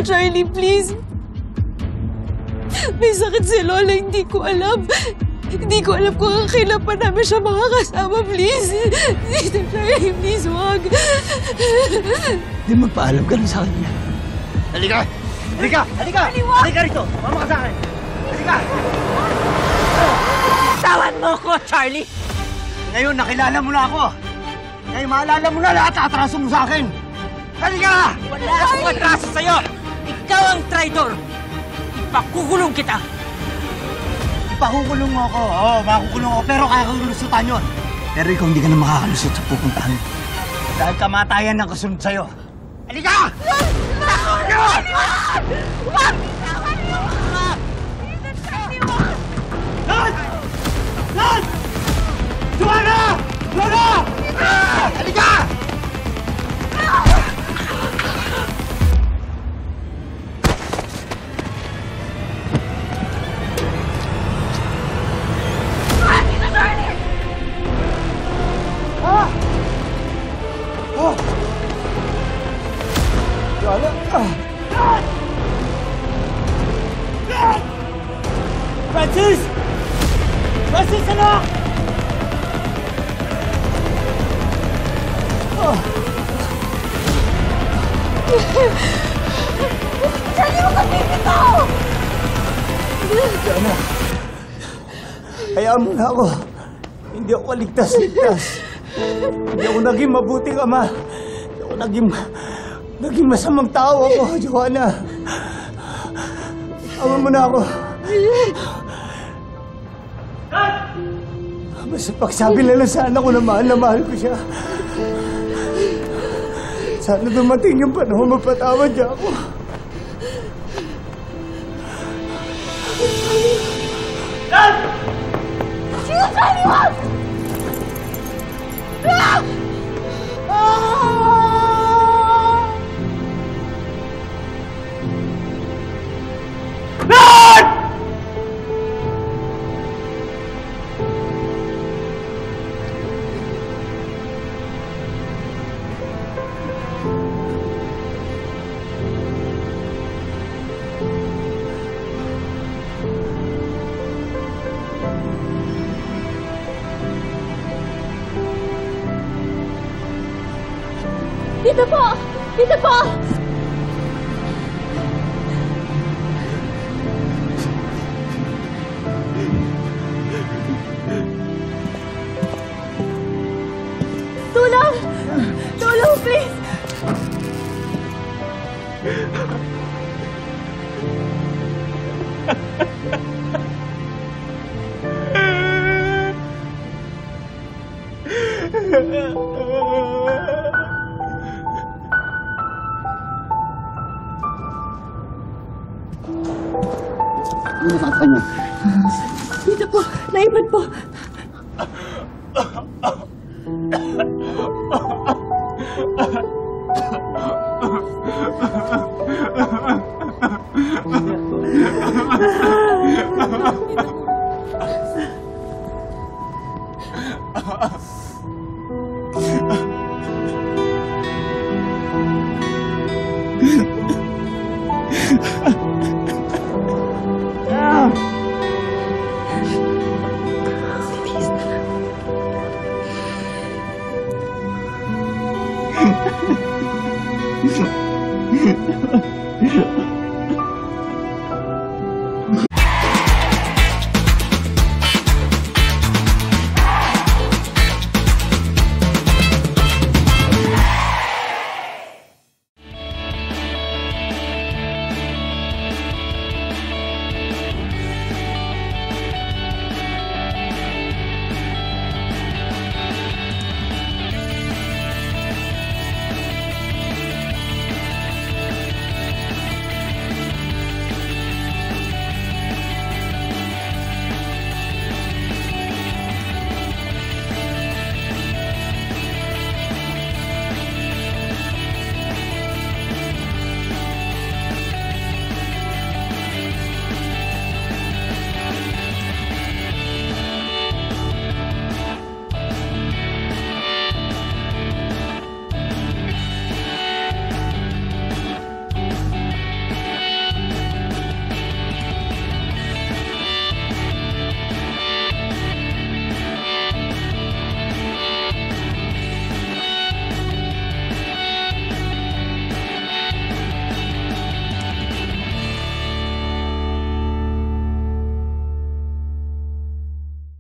Charlie, please. May sakit si Lola, hindi ko alam. Hindi ko alam kung kailan pa namin siya makakasama, please. Tita Charlie, please, wag. Hindi magpaalam ka lang sa kanya. Halika! Halika! Halika! Halika rito! Mama ka sa akin! Halika! Tawan mo ko, Charlie! Ngayon, nakilala mo na ako. Ngayon, maalala mo na lahat ang atraso mo sa akin. Halika! Wala akong atraso sa'yo! Ikaw ang traitor! Ipakukulong kita! Ipakukulong mo ako. Oo, makukulong ako. Pero kaya kang lusutan yun. Pero ikaw hindi ka na makakalusot sa pupuntahan. Dahil kamatayan ang kasunod sa'yo. Halika! Wag! Wag! Lan! Lan! Joanna! Joanna! Halika! Francis! Francis, anak! Charlie, huwag kang bibitaw! Diana, hayaan mo na ako. Hindi ako kaligtas-ligtas. Hindi ako naging mabuting ama. Hindi ako naging masamang tao ako, Joanna. Ama mo na ako. Basta pagsabi na lang sana ko na mahal ko siya. Sana dumating yung panahon mapatawad niya ako. Sino, Charlie, wag! Dito po! Dito po! Tulong! Tulong, please! Ano sa kanya? Dito po! Naipad po! Yeah.